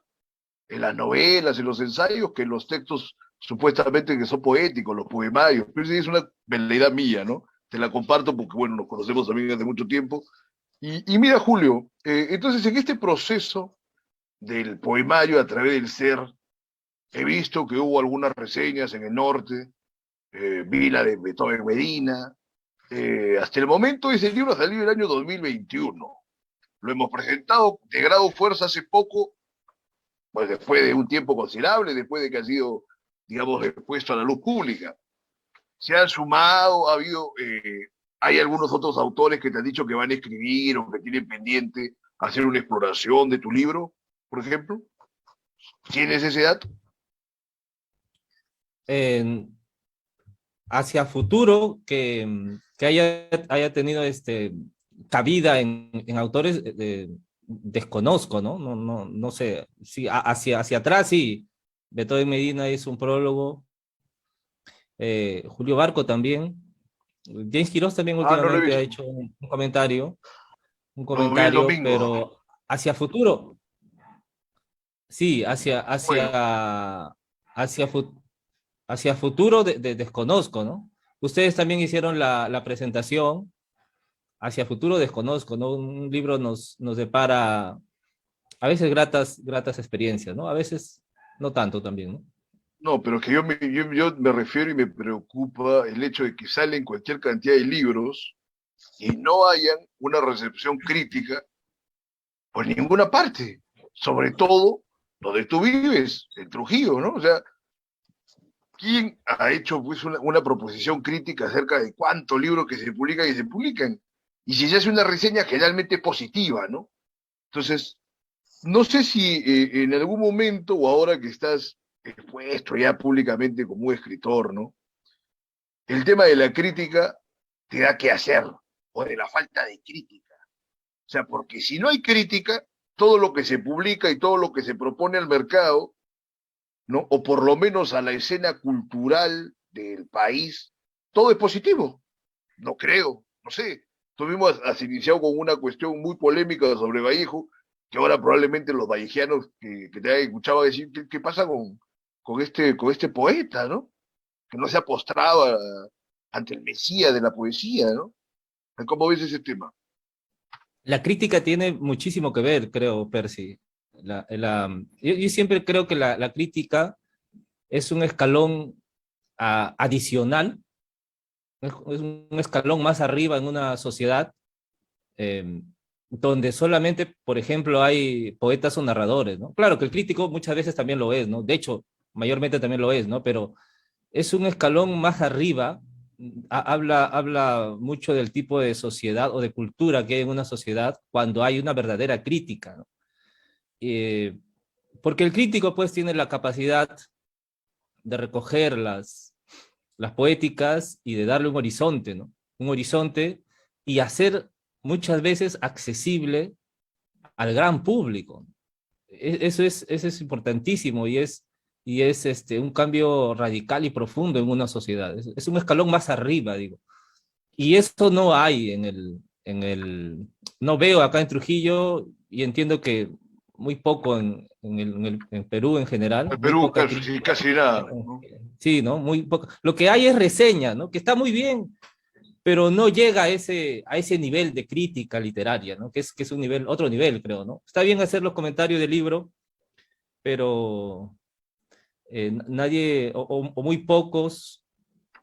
en las novelas, en los ensayos, que en los textos supuestamente que son poéticos, los poemarios. Pero sí es una veleidad mía, ¿no? Te la comparto porque, bueno, nos conocemos también hace mucho tiempo. Y mira, Julio, entonces en este proceso del poemario a través del ser, he visto que hubo algunas reseñas en el norte, vi la de Beethoven Medina. Hasta el momento ese libro salió el año 2021. Lo hemos presentado de grado fuerza hace poco, pues después de un tiempo considerable, después de que ha sido, digamos, expuesto a la luz pública. Se han sumado, ha habido, hay algunos otros autores que te han dicho que van a escribir o que tienen pendiente hacer una exploración de tu libro, por ejemplo. ¿Tienes ese dato? En- Hacia futuro, que haya tenido cabida en autores, desconozco, ¿no? No sé. Sí, hacia atrás, sí. Beethoven Medina hizo un prólogo, Julio Barco también. James Quiroz también Ah, no lo he últimamente ha visto. hecho un Lo vi el comentario, domingo. pero hacia futuro, sí, Bueno, hacia, hacia futuro desconozco, ¿no? Ustedes también hicieron la presentación, hacia futuro desconozco, ¿no? Un libro nos depara a veces gratas experiencias, ¿no? A veces no tanto también, ¿no? no, pero que yo me refiero y me preocupa el hecho de que salen cualquier cantidad de libros y no hayan una recepción crítica por ninguna parte, sobre todo donde tú vives, en Trujillo, ¿no? O sea, ¿quién ha hecho pues una proposición crítica acerca de cuántos libros que se publican y se publican? Y si se hace una reseña generalmente positiva, ¿no? Entonces, no sé si en algún momento o ahora que estás expuesto ya públicamente como un escritor, ¿no? El tema de la crítica te da que hacer, o de la falta de crítica. O sea, porque si no hay crítica, todo lo que se publica y todo lo que se propone al mercado, ¿no? O por lo menos a la escena cultural del país, todo es positivo. No creo, no sé. Tú mismo has iniciado con una cuestión muy polémica sobre Vallejo, que ahora probablemente los vallejianos que te hayan escuchado decir, ¿qué pasa con este poeta, ¿no? Que no se ha postrado ante el mesías de la poesía, ¿no? ¿Cómo ves ese tema? La crítica tiene muchísimo que ver, creo, Percy. Yo siempre creo que la crítica es un escalón adicional, es un escalón más arriba en una sociedad, eh, donde solamente, por ejemplo, hay poetas o narradores, ¿no? Claro que el crítico muchas veces también lo es, ¿no? De hecho, mayormente también lo es, ¿no? Pero es un escalón más arriba, habla mucho del tipo de sociedad o de cultura que hay en una sociedad cuando hay una verdadera crítica, ¿no? Eh, Porque el crítico pues tiene la capacidad de recoger las poéticas y de darle un horizonte, ¿no? Un horizonte y hacer muchas veces accesible al gran público. Eso es importantísimo y es un cambio radical y profundo en una sociedad. Es un escalón más arriba, digo. Y eso no hay no veo acá en Trujillo y entiendo que muy poco en Perú en general, El muy Perú poca casi, crítica. casi nada, ¿no? Sí, ¿no? Muy poco. Lo que hay es reseña, ¿no? Que está muy bien, pero no llega a ese nivel de crítica literaria, ¿no? Que es un nivel, otro nivel, creo, ¿no? Está bien hacer los comentarios del libro, pero nadie o muy pocos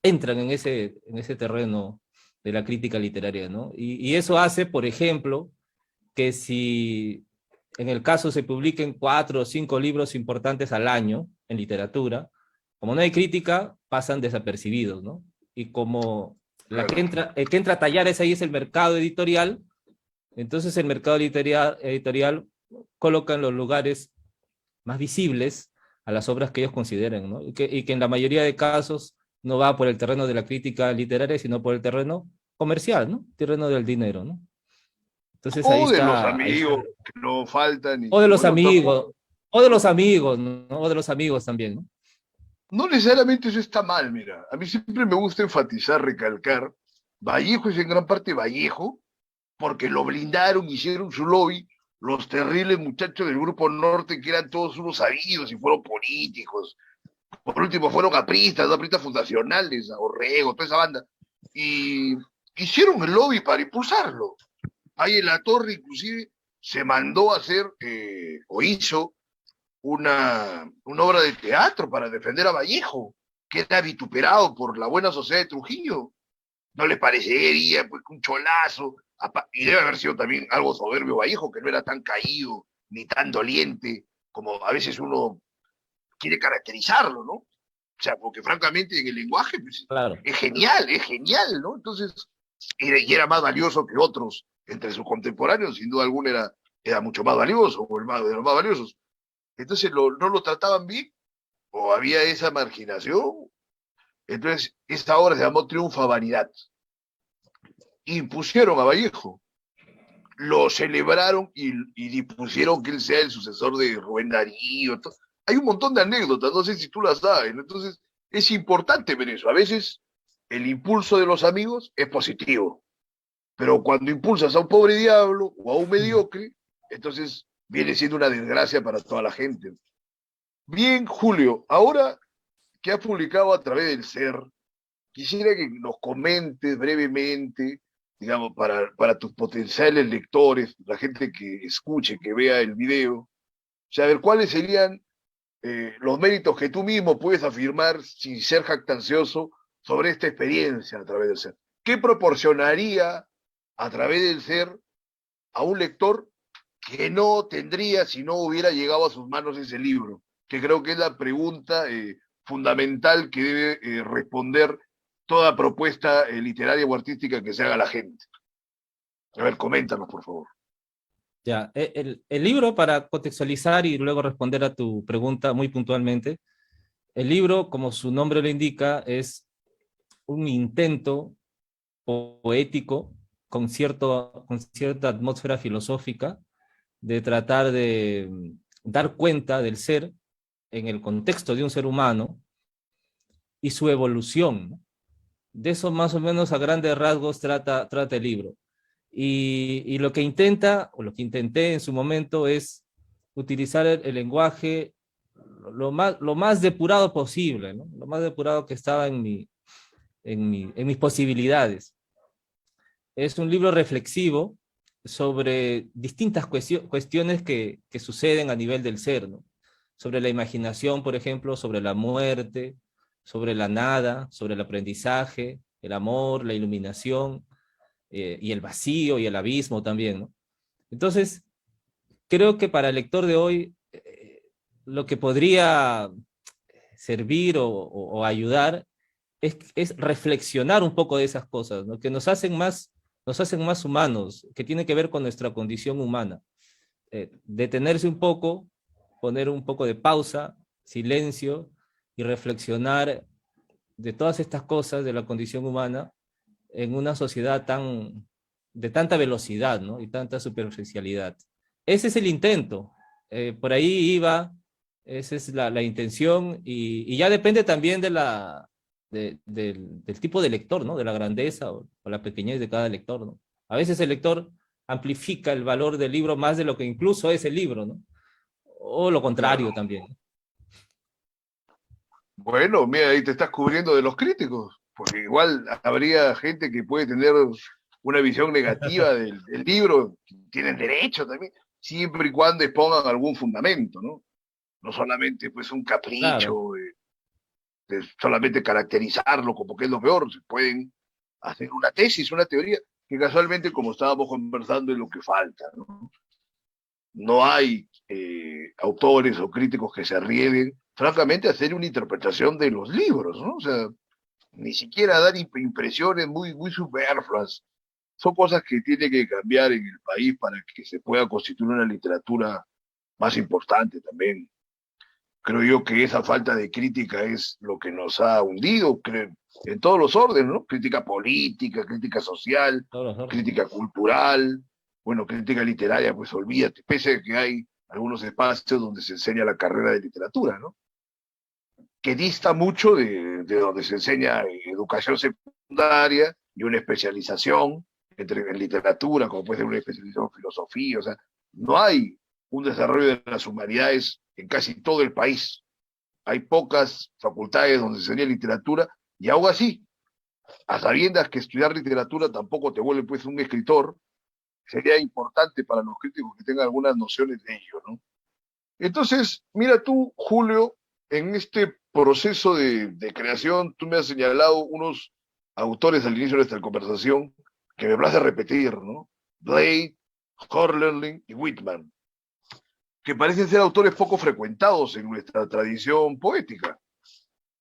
entran en ese terreno de la crítica literaria, ¿no? Y eso hace, por ejemplo, que si en el caso se publiquen 4 o 5 libros importantes al año en literatura, como no hay crítica, pasan desapercibidos, ¿no? Y como Claro. el que entra a tallar es ahí es el mercado editorial, entonces el mercado editorial coloca en los lugares más visibles a las obras que ellos consideren, ¿no? Y que en la mayoría de casos no va por el terreno de la crítica literaria, sino por el terreno comercial, ¿no? Terreno del dinero, ¿no? Entonces ahí O de los está, amigos que no faltan. o de los Bueno, amigos, tampoco, o de los amigos, ¿no? O de los amigos también, ¿no? no necesariamente eso está mal, mira. A mí siempre me gusta enfatizar, recalcar, Vallejo es en gran parte Vallejo, porque lo blindaron, hicieron su lobby, los terribles muchachos del Grupo Norte, que eran todos unos sabidos y fueron políticos. Por último, fueron apristas, ¿no? Apristas fundacionales, Orrego, toda esa banda. Y hicieron el lobby para impulsarlo. Ahí en la torre, inclusive, se mandó a hacer, o hizo, una obra de teatro para defender a Vallejo, que era vituperado por la buena sociedad de Trujillo. No les parecería, pues, un cholazo, y debe haber sido también algo soberbio Vallejo, que no era tan caído ni tan doliente como a veces uno quiere caracterizarlo, ¿no? O sea, porque francamente en el lenguaje pues, Claro. es genial, ¿no? Entonces, y era más valioso que otros entre sus contemporáneos, sin duda alguna era mucho más valioso, o el más, de los más valiosos. Entonces no lo trataban bien, o había esa marginación. Entonces, esta obra se llamó Triunfa Vanidad. Impusieron a Vallejo, lo celebraron y dispusieron que él sea el sucesor de Rubén Darío. Hay un montón de anécdotas, no sé si tú las sabes, ¿no? Entonces es importante ver eso. A veces el impulso de los amigos es positivo, pero cuando impulsas a un pobre diablo o a un mediocre, entonces viene siendo una desgracia para toda la gente. Bien, Julio, ahora que has publicado a través del SER, quisiera que nos comentes brevemente, digamos, para tus potenciales lectores, la gente que escuche, que vea el video, saber cuáles serían los méritos que tú mismo puedes afirmar sin ser jactancioso sobre esta experiencia a través del ser. ¿Qué proporcionaría a través del ser a un lector que no tendría si no hubiera llegado a sus manos ese libro? Que creo que es la pregunta fundamental que debe responder toda propuesta literaria o artística que se haga a la gente. A ver, coméntanos, por favor. Ya, el libro, para contextualizar y luego responder a tu pregunta muy puntualmente, el libro, como su nombre lo indica, es un intento poético con cierta atmósfera filosófica de tratar de dar cuenta del ser en el contexto de un ser humano y su evolución, ¿no? De eso más o menos a grandes rasgos trata el libro. Y lo que intenta, o lo que intenté en su momento, es utilizar el lenguaje lo más depurado posible, ¿no? Lo más depurado que estaba en mis posibilidades. Es un libro reflexivo sobre distintas cuestiones que suceden a nivel del ser, ¿no? Sobre la imaginación, por ejemplo, sobre la muerte, sobre la nada, sobre el aprendizaje, el amor, la iluminación, y el vacío y el abismo también, ¿no? Entonces, creo que para el lector de hoy, lo que podría servir o ayudar es reflexionar un poco de esas cosas, ¿no? Que nos hacen más humanos, que tiene que ver con nuestra condición humana. Detenerse un poco, poner un poco de pausa, silencio y reflexionar de todas estas cosas de la condición humana en una sociedad de tanta velocidad, ¿no? Y tanta superficialidad. Ese es el intento, por ahí iba, esa es la intención, y ya depende también del tipo de lector, ¿no? De la grandeza o la pequeñez de cada lector, ¿no? A veces el lector amplifica el valor del libro más de lo que incluso es el libro, ¿no? O lo contrario Claro. también. Bueno, mira, ahí te estás cubriendo de los críticos, porque igual habría gente que puede tener una visión negativa del libro, tienen derecho también, siempre y cuando expongan algún fundamento, ¿no? No solamente pues un Claro, capricho, de solamente caracterizarlo como que es lo peor, se pueden hacer una tesis, una teoría, que casualmente, como estábamos conversando, es lo que falta, ¿no? No hay autores o críticos que se arriesguen, francamente, a hacer una interpretación de los libros, ¿no? O sea, ni siquiera dar impresiones muy superfluas. Son cosas que tiene que cambiar en el país para que se pueda constituir una literatura más importante también. Creo yo que esa falta de crítica es lo que nos ha hundido, en todos los órdenes, ¿no? Crítica política, crítica social, todos los órdenes. crítica cultural. Bueno, crítica literaria, pues olvídate, pese a que hay algunos espacios donde se enseña la carrera de literatura, ¿no? Que dista mucho de donde se enseña educación secundaria y una especialización en literatura, como puede ser una especialización en filosofía, o sea, no hay un desarrollo de las humanidades en casi todo el país. Hay pocas facultades donde se enseña literatura y aún así, a sabiendas que estudiar literatura tampoco te vuelve pues un escritor, sería importante para los críticos que tengan algunas nociones de ello, ¿no? Entonces, mira tú, Julio, en este proceso de creación, tú me has señalado unos autores al inicio de nuestra conversación que me place repetir, ¿no? Blade, Hölderlin y Whitman, que parecen ser autores poco frecuentados en nuestra tradición poética,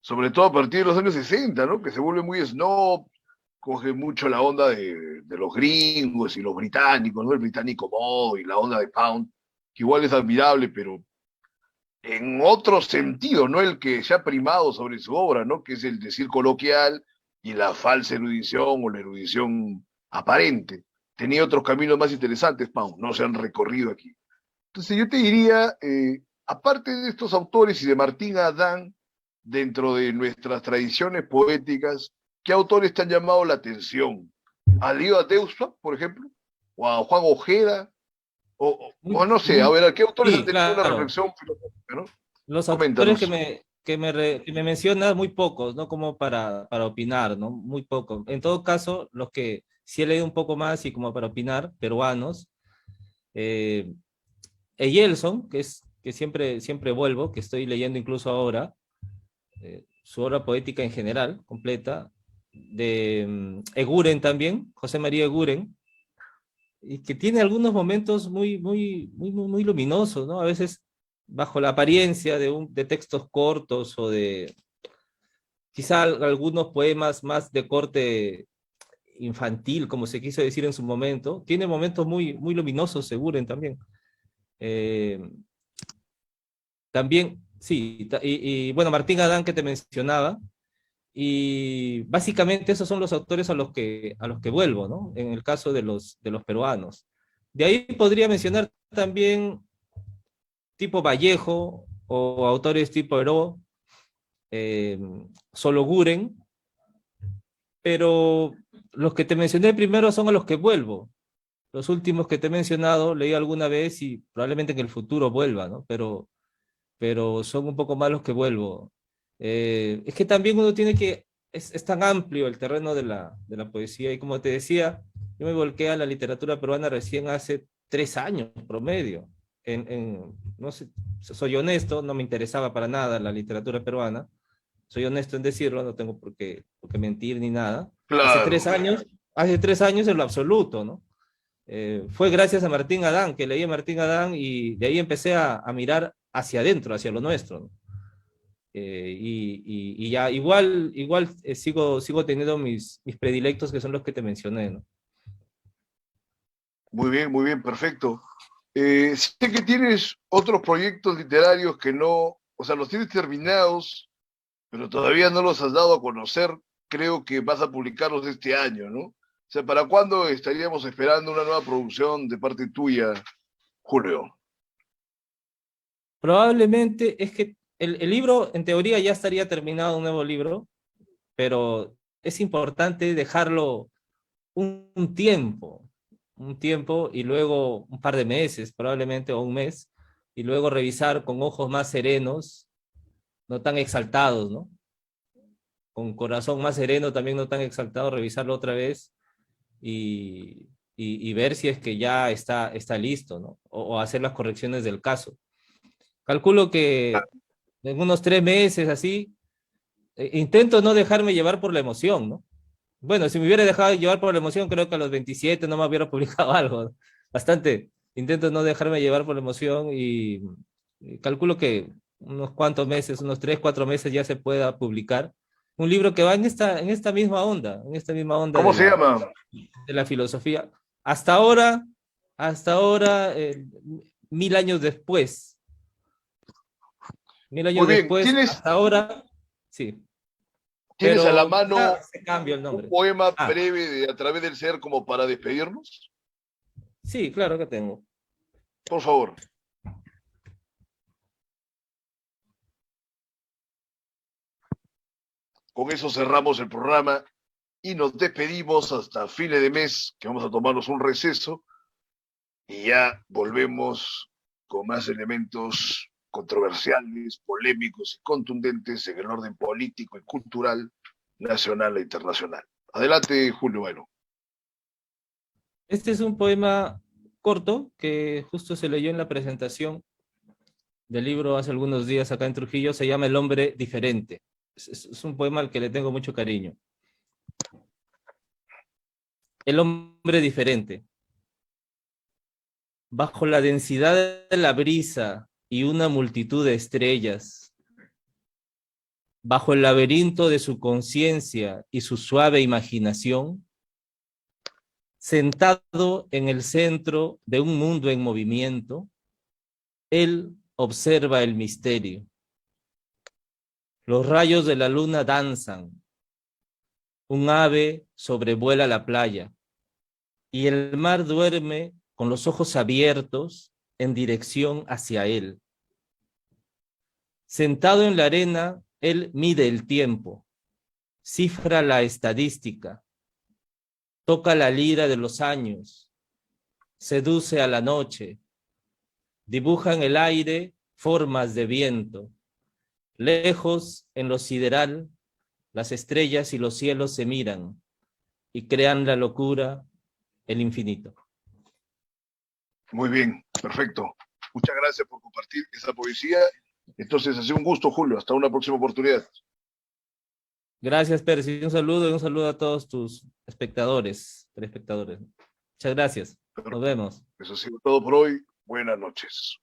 sobre todo a partir de los años 60, ¿no? Que se vuelve muy snob, coge mucho la onda de los gringos y los británicos, ¿no? El británico modo y la onda de Pound, que igual es admirable, pero en otro sentido, no el que se ha primado sobre su obra, ¿no? Que es el decir coloquial y la falsa erudición o la erudición aparente. Tenía otros caminos más interesantes, Pau, no se han recorrido aquí. Entonces yo te diría, aparte de estos autores y de Martín Adán, dentro de nuestras tradiciones poéticas, ¿qué autores te han llamado la atención? ¿A Lío Deuspa, por ejemplo? ¿O a Juan Ojeda? O no sé, a ver, ¿a qué autores han Sí, tenido una claro. reflexión filosófica, ¿no? Los autores Coméntanos. que me mencionas, muy pocos, ¿no? Como para opinar, ¿no? Muy pocos. En todo caso, los que sí he leído un poco más y como para opinar, peruanos, eh, Eyelson, que siempre vuelvo, que estoy leyendo incluso ahora, su obra poética en general, completa, de Eguren también, José María Eguren, y que tiene algunos momentos muy luminosos, ¿no? A veces bajo la apariencia de textos cortos o de quizá algunos poemas más de corte infantil, como se quiso decir en su momento, tiene momentos muy luminosos, Seguren también. Eh, También, sí, y bueno, Martín Adán que te mencionaba, y básicamente esos son los autores a los que vuelvo, ¿no? En el caso de los peruanos. De ahí podría mencionar también tipo Vallejo o autores tipo Heró, eh, Sologuren, pero los que te mencioné primero son a los que vuelvo. Los últimos que te he mencionado leí alguna vez y probablemente en el futuro vuelva, ¿no? Pero son un poco más los que vuelvo. Es que también uno tiene que, es tan amplio el terreno de la poesía y como te decía, yo me volqué a la literatura peruana recién hace 3 años promedio. No sé, soy honesto, no me interesaba para nada la literatura peruana, soy honesto en decirlo, no tengo por qué mentir ni nada. Claro. Hace 3 años en lo absoluto, ¿no? Fue gracias a Martín Adán, que leí a Martín Adán y de ahí empecé a mirar hacia adentro, hacia lo nuestro, ¿no? Y ya igual sigo teniendo mis predilectos que son los que te mencioné, ¿no? Muy bien, perfecto. Sé que tienes otros proyectos literarios que no, o sea, los tienes terminados, pero todavía no los has dado a conocer. Creo que vas a publicarlos este año, ¿no? O sea, ¿para cuándo estaríamos esperando una nueva producción de parte tuya, Julio? Probablemente es que el libro, en teoría, ya estaría terminado un nuevo libro, pero es importante dejarlo un tiempo, un tiempo y luego un par de meses, probablemente, o un mes, y luego revisar con ojos más serenos, no tan exaltados, ¿no? Con corazón más sereno, también no tan exaltado, revisarlo otra vez y ver si es que ya está listo, ¿no? O hacer las correcciones del caso. Calculo que en unos 3 meses así, intento no dejarme llevar por la emoción, ¿no? Bueno, si me hubiera dejado llevar por la emoción, creo que a los 27 no me hubiera publicado algo, ¿no? Bastante. Intento no dejarme llevar por la emoción y calculo que unos cuantos meses, unos 3, 4 meses ya se pueda publicar un libro que va en esta misma onda ¿Cómo se llama? de la filosofía. Hasta ahora, 1000 años después, mil Muy años bien, después, hasta ahora, sí, ¿tienes a la pero mano quizá se cambia el un nombre. poema Ah, breve de A través del ser como para despedirnos? Sí, claro que tengo. Por favor. Con eso cerramos el programa y nos despedimos hasta fines de mes, que vamos a tomarnos un receso y ya volvemos con más elementos controversiales, polémicos y contundentes en el orden político y cultural nacional e internacional. Adelante, Julio Bueno. Este es un poema corto que justo se leyó en la presentación del libro hace algunos días acá en Trujillo. Se llama El hombre diferente. Es un poema al que le tengo mucho cariño. El hombre diferente. Bajo la densidad de la brisa y una multitud de estrellas, bajo el laberinto de su conciencia y su suave imaginación, sentado en el centro de un mundo en movimiento, él observa el misterio. Los rayos de la luna danzan, un ave sobrevuela la playa y el mar duerme con los ojos abiertos en dirección hacia él. Sentado en la arena, él mide el tiempo, cifra la estadística, toca la lira de los años, seduce a la noche, dibuja en el aire formas de viento. Lejos, en lo sideral, las estrellas y los cielos se miran y crean la locura, el infinito. Muy bien, perfecto. Muchas gracias por compartir esa poesía. Entonces, ha sido un gusto, Julio. Hasta una próxima oportunidad. Gracias, Pérez, y un saludo a todos tus espectadores, telespectadores. Muchas gracias. Nos vemos. Eso ha sido todo por hoy. Buenas noches.